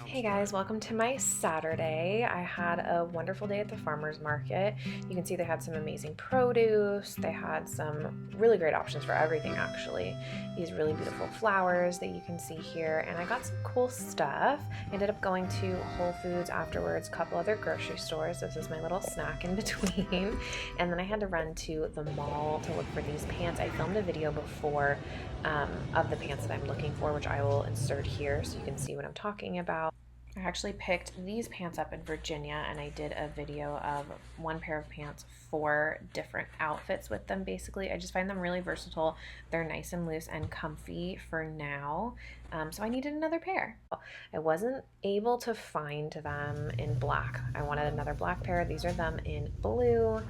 Hey guys, welcome to my Saturday. I had a wonderful day at the farmer's market. You can see they had some amazing produce. They had some really great options for everything actually. These really beautiful flowers that you can see here, and I got some cool stuff. I ended up going to Whole Foods afterwards, a couple other grocery stores. This is my little snack in between. And then I had to run to the mall to look for these pants. I filmed a video before of the pants that I'm looking for, which I will insert here so you can see what I'm talking about. I actually picked these pants up in Virginia, and I did a video of one pair of pants, 4 different outfits with them basically. I just find them really versatile. They're nice and loose and comfy for now, so I needed another pair. I wasn't able to find them in black. I wanted another black pair. These are them in blue.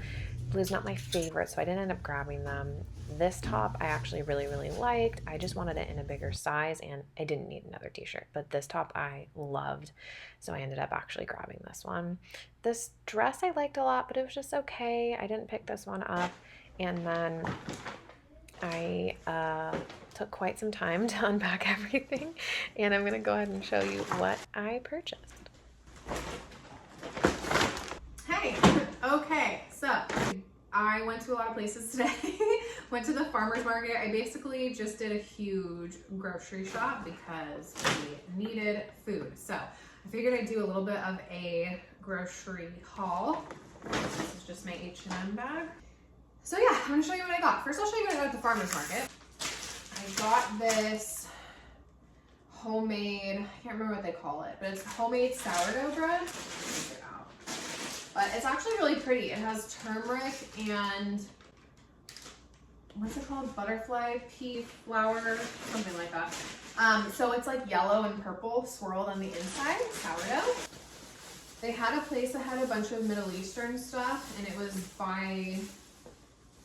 Blue's not my favorite, so I didn't end up grabbing them. This top I actually really liked. I just wanted it in a bigger size, and I didn't need another t-shirt, but this top I loved, so I ended up actually grabbing this one. This dress I liked a lot, but it was just okay. I didn't pick this one up, and then I took quite some time to unpack everything, and I'm gonna go ahead and show you what I purchased. Hey, okay, so I went to a lot of places today. Went to the farmer's market. I basically just did a huge grocery shop because we needed food. So I figured I'd do a little bit of a grocery haul. This is just my H&M bag. So yeah, I'm gonna show you what I got. First, I'll show you what I got at the farmer's market. I got this homemade, I can't remember what they call it, but it's homemade sourdough bread. But it's actually really pretty. It has turmeric and what's it called? Butterfly pea flour, something like that. So it's like yellow and purple swirled on the inside, sourdough. They had a place that had a bunch of Middle Eastern stuff, and it was buy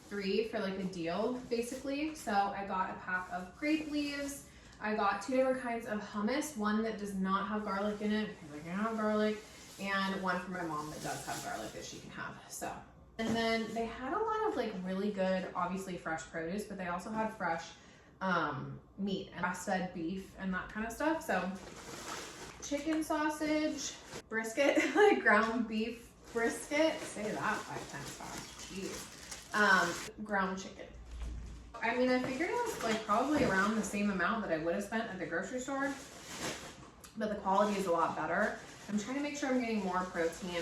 3 for like a deal, basically. So I got a pack of grape leaves. I got 2 different kinds of hummus, one that does not have garlic in it because I can't have garlic, and one for my mom that does have garlic that she can have. So, and then they had a lot of like really good, obviously fresh produce, but they also had fresh meat and grass-fed beef and that kind of stuff. So chicken sausage, brisket, like ground beef brisket, say that 5 times fast, jeez. Ground chicken. I mean, I figured it was like probably around the same amount that I would have spent at the grocery store, but the quality is a lot better. I'm trying to make sure I'm getting more protein,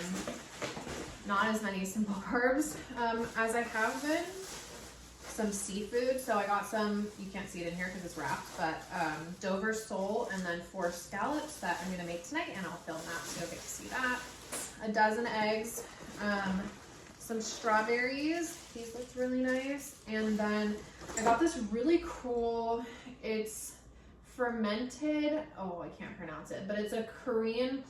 not as many simple carbs as I have been. Some seafood, so I got some, you can't see it in here because it's wrapped, but Dover sole and then 4 scallops that I'm gonna make tonight, and I'll film that so you'll get to see that. A dozen eggs, some strawberries, these look really nice, and then I got this really cool, it's fermented, oh, I can't pronounce it, but it's a Korean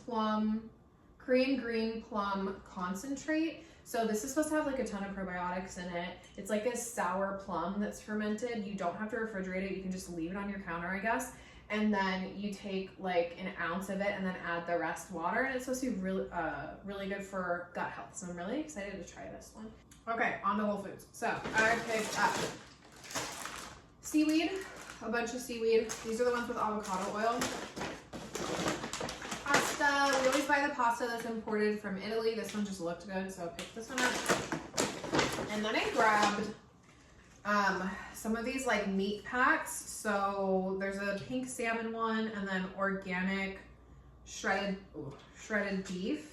green plum concentrate. So this is supposed to have like a ton of probiotics in it. It's like a sour plum that's fermented. You don't have to refrigerate it. You can just leave it on your counter, I guess. And then you take like an ounce of it and then add the rest water. And it's supposed to be really good for gut health. So I'm really excited to try this one. Okay, on to Whole Foods. So I picked up seaweed. A bunch of seaweed. These are the ones with avocado oil. Pasta. We always buy the pasta that's imported from Italy. This one just looked good, so I picked this one up. And then I grabbed some of these like meat packs. So there's a pink salmon one, and then organic shredded beef.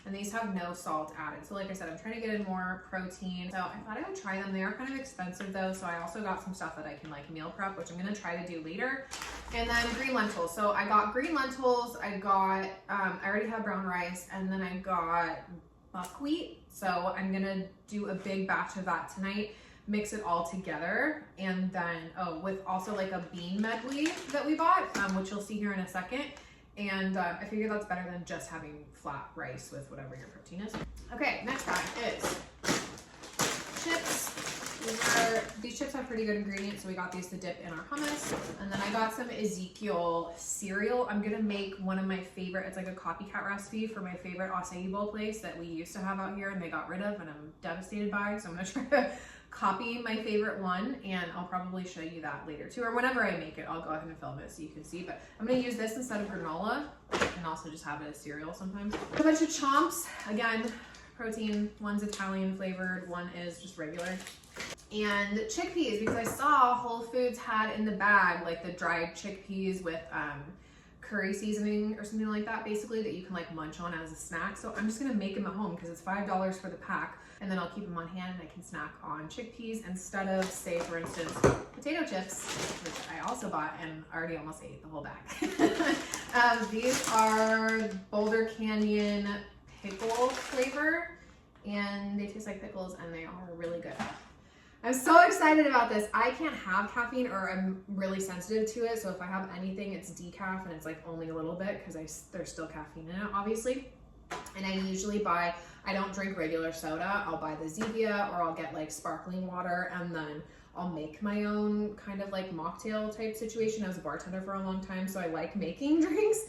And these have no salt added. So like I said, I'm trying to get in more protein. So I thought I would try them. They are kind of expensive though. So I also got some stuff that I can like meal prep, which I'm gonna try to do later. And then green lentils. So I got green lentils. I got, I already have brown rice, and then I got buckwheat. So I'm gonna do a big batch of that tonight, mix it all together. And then, oh, with also like a bean medley that we bought, which you'll see here in a second. And I figure that's better than just having flat rice with whatever your protein is. Okay, next bag is chips. These chips have pretty good ingredients, so we got these to dip in our hummus. And then I got some Ezekiel cereal. I'm gonna make one of my favorite, it's like a copycat recipe for my favorite acai bowl place that we used to have out here and they got rid of and I'm devastated by. So I'm gonna try to copy my favorite one, and I'll probably show you that later too, or whenever I make it, I'll go ahead and film it so you can see. But I'm gonna use this instead of granola, and also just have it as cereal sometimes. A bunch of chomps, again, protein. One's Italian flavored, one is just regular. And chickpeas, because I saw Whole Foods had in the bag like the dried chickpeas with curry seasoning or something like that, basically, that you can like munch on as a snack. So I'm just gonna make them at home because it's $5 for the pack, and then I'll keep them on hand and I can snack on chickpeas instead of, say, for instance, potato chips, which I also bought and already almost ate the whole bag. These are Boulder Canyon pickle flavor, and they taste like pickles and they are really good. I'm so excited about this. I can't have caffeine, or I'm really sensitive to it. So if I have anything, it's decaf, and it's like only a little bit because there's still caffeine in it, obviously. And I usually buy, I don't drink regular soda. I'll buy the Zevia, or I'll get like sparkling water, and then I'll make my own kind of like mocktail type situation. I was a bartender for a long time, so I like making drinks,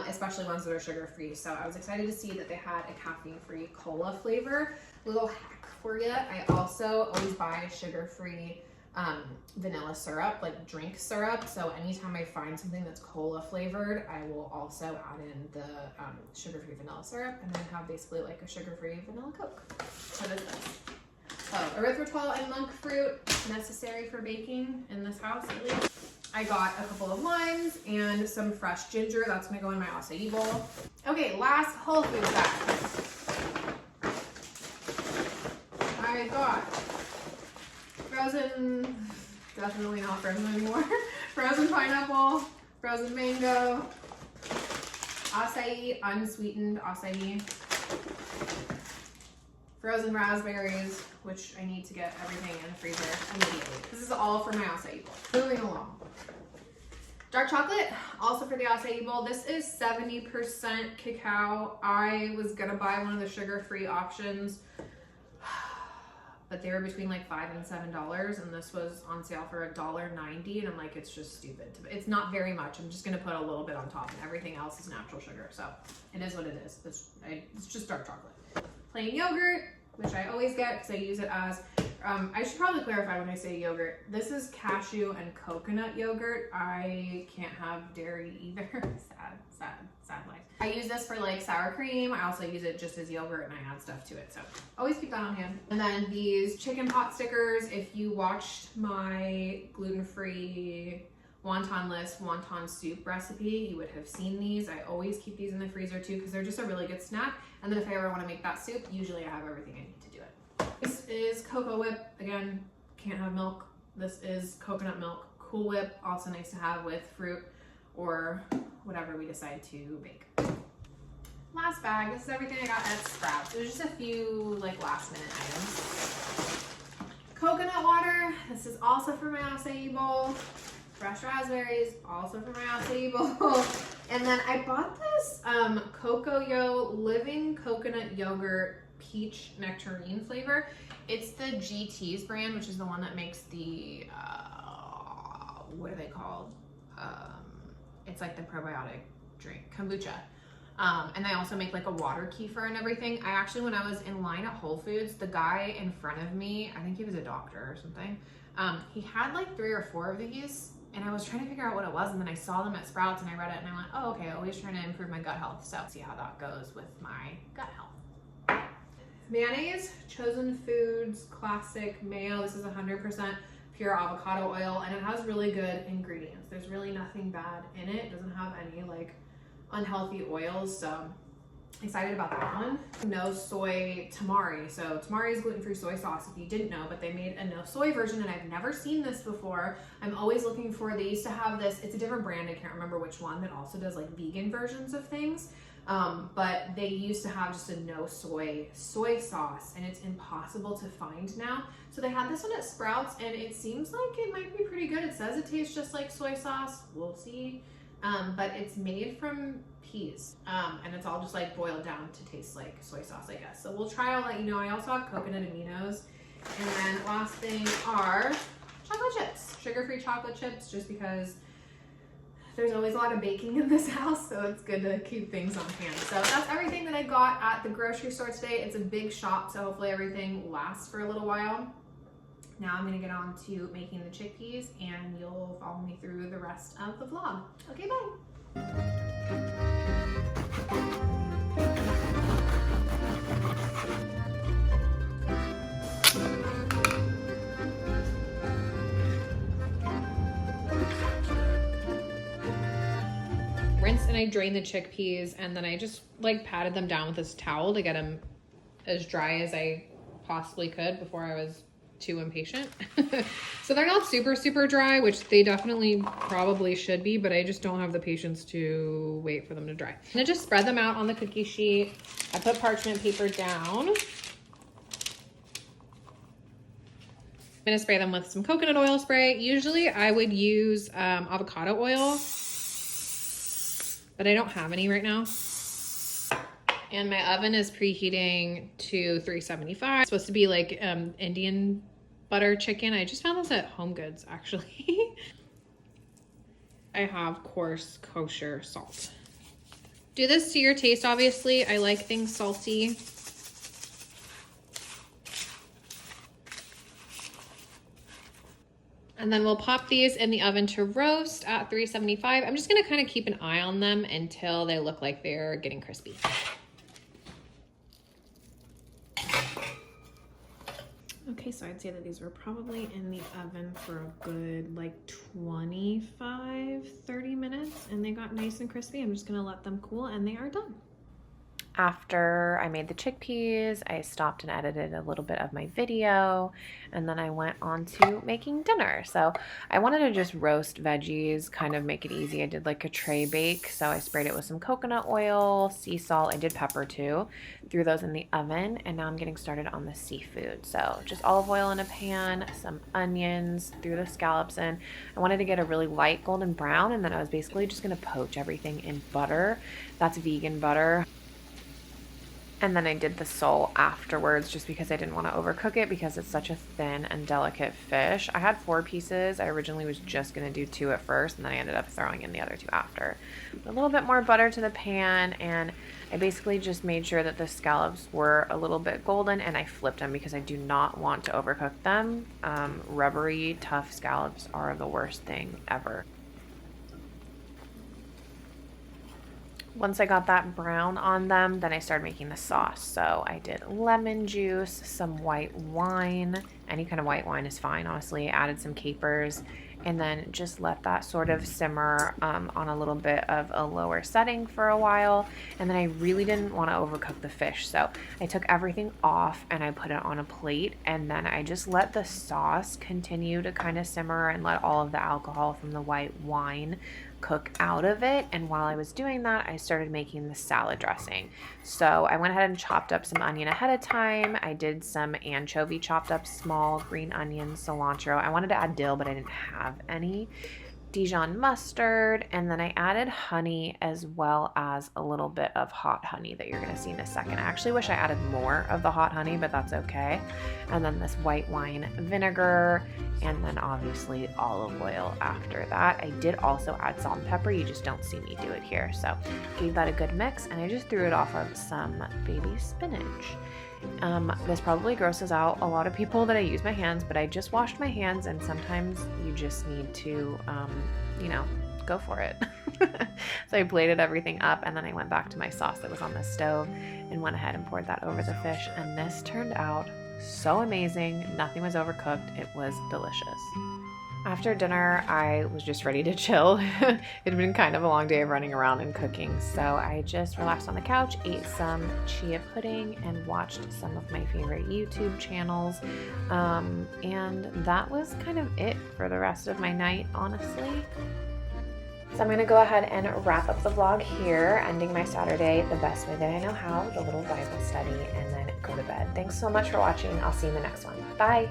especially ones that are sugar-free. So I was excited to see that they had a caffeine-free cola flavor. Little hack for you. I also always buy sugar-free vanilla syrup, like drink syrup. So anytime I find something that's cola flavored, I will also add in the sugar-free vanilla syrup, and then have basically like a sugar-free vanilla Coke. What is this? Oh, erythritol and monk fruit, necessary for baking in this house at least. I got a couple of limes and some fresh ginger. That's gonna go in my acai bowl. Okay, last Whole Foods bag. I got frozen, definitely not frozen anymore, frozen pineapple, frozen mango, acai, unsweetened acai, frozen raspberries, which I need to get everything in the freezer immediately. This is all for my acai bowl. Moving along. Dark chocolate, also for the acai bowl. This is 70% cacao. I was gonna buy one of the sugar-free options, but they were between like $5 and $7, and this was on sale for $1.90, and I'm like, it's just stupid. It's not very much. I'm just gonna put a little bit on top, and everything else is natural sugar, so it is what it is. It's just dark chocolate. Plain yogurt, which I always get because I use it as, I should probably clarify when I say yogurt. This is cashew and coconut yogurt. I can't have dairy either. sad life. I use this for like sour cream. I also use it just as yogurt, and I add stuff to it. So always keep that on hand. And then these chicken pot stickers. If you watched my gluten-free wonton list, wonton soup recipe, you would have seen these. I always keep these in the freezer too because they're just a really good snack. And then if I ever want to make that soup, usually I have everything I need to do it. This is Cocoa Whip. Again, can't have milk. This is coconut milk. Cool Whip, also nice to have with fruit or whatever we decide to bake. Last bag, this is everything I got at Sprouts. It was just a few like last minute items. Coconut water, this is also for my acai bowl. Fresh raspberries, also for my acai bowl. And then I bought this Cocoyo Living Coconut Yogurt Peach Nectarine flavor. It's the GT's brand, which is the one that makes the, what are they called? It's like the probiotic drink, kombucha. And they also make like a water kefir and everything. I actually, when I was in line at Whole Foods, the guy in front of me, I think he was a doctor or something, he had like 3 or 4 of these, and I was trying to figure out what it was, and then I saw them at Sprouts, and I read it, and I went, oh, okay, always trying to improve my gut health, so see how that goes with my gut health. Mayonnaise, Chosen Foods Classic Mayo. This is 100% pure avocado oil, and it has really good ingredients. There's really nothing bad in it. It doesn't have any like unhealthy oils, so excited about that one. No soy tamari. So tamari is gluten-free soy sauce, if you didn't know, but they made a no soy version, and I've never seen this before. I'm always looking for, they used to have this, it's a different brand, I can't remember which one, that also does like vegan versions of things. But they used to have just a no soy sauce, and it's impossible to find now. So they had this one at Sprouts, and it seems like it might be pretty good. It says it tastes just like soy sauce. We'll see. But it's made from peas, and it's all just like boiled down to taste like soy sauce, I guess. So we'll try, I'll let you know. I also have coconut aminos. And then last thing are chocolate chips, sugar-free chocolate chips, just because there's always a lot of baking in this house, so it's good to keep things on hand. So that's everything that I got at the grocery store today. It's a big shop, so hopefully everything lasts for a little while. Now I'm gonna get on to making the chickpeas and you'll follow me through the rest of the vlog. Okay, bye. Rinse and I drained the chickpeas, and then I just like patted them down with this towel to get them as dry as I possibly could before I was too impatient. So they're not super dry, which they definitely probably should be, but I just don't have the patience to wait for them to dry. I'm gonna just spread them out on the cookie sheet. I put parchment paper down. I'm gonna spray them with some coconut oil spray. Usually I would use avocado oil, but I don't have any right now. And my oven is preheating to 375. It's supposed to be like Indian butter chicken. I just found this at Home Goods, actually. I have coarse kosher salt. Do this to your taste, obviously. I like things salty. And then we'll pop these in the oven to roast at 375. I'm just gonna kind of keep an eye on them until they look like they're getting crispy. Okay, so I'd say that these were probably in the oven for a good like 25-30 minutes, and they got nice and crispy. I'm just gonna let them cool, and they are done. After I made the chickpeas, I stopped and edited a little bit of my video, and then I went on to making dinner. So I wanted to just roast veggies, kind of make it easy. I did like a tray bake, so I sprayed it with some coconut oil, sea salt. I did pepper too. Threw those in the oven, and now I'm getting started on the seafood. So just olive oil in a pan, some onions, threw the scallops in. I wanted to get a really light golden brown, and then I was basically just gonna poach everything in butter. That's vegan butter. And then I did the sole afterwards just because I didn't want to overcook it because it's such a thin and delicate fish. I had 4 pieces. I originally was just going to do 2 at first, and then I ended up throwing in the other 2 after. A little bit more butter to the pan, and I basically just made sure that the scallops were a little bit golden, and I flipped them because I do not want to overcook them. Rubbery, tough scallops are the worst thing ever. Once I got that brown on them, then I started making the sauce. So I did lemon juice, some white wine. Any kind of white wine is fine, honestly. Added some capers, and then just let that sort of simmer on a little bit of a lower setting for a while. And then I really didn't want to overcook the fish, so I took everything off and I put it on a plate, and then I just let the sauce continue to kind of simmer and let all of the alcohol from the white wine cook out of it. And while I was doing that, I started making the salad dressing. So I went ahead and chopped up some onion ahead of time. I did some anchovy chopped up small, green onions, cilantro. I wanted to add dill, but I didn't have any. Dijon mustard, and then I added honey as well as a little bit of hot honey that you're going to see in a second. I actually wish I added more of the hot honey, but that's okay. And then this white wine vinegar, and then obviously olive oil after that. I did also add salt and pepper. You just don't see me do it here. So gave that a good mix, and I just threw it off of some baby spinach. This probably grosses out a lot of people that I use my hands, but I just washed my hands, and sometimes you just need to, go for it. So I plated everything up, and then I went back to my sauce that was on the stove and went ahead and poured that over the fish, and this turned out so amazing. Nothing was overcooked. It was delicious. After dinner, I was just ready to chill. It had been kind of a long day of running around and cooking, so I just relaxed on the couch, ate some chia pudding, and watched some of my favorite YouTube channels. And that was kind of it for the rest of my night, honestly. So I'm going to go ahead and wrap up the vlog here, ending my Saturday the best way that I know how, with a little Bible study, and then go to bed. Thanks so much for watching. I'll see you in the next one. Bye!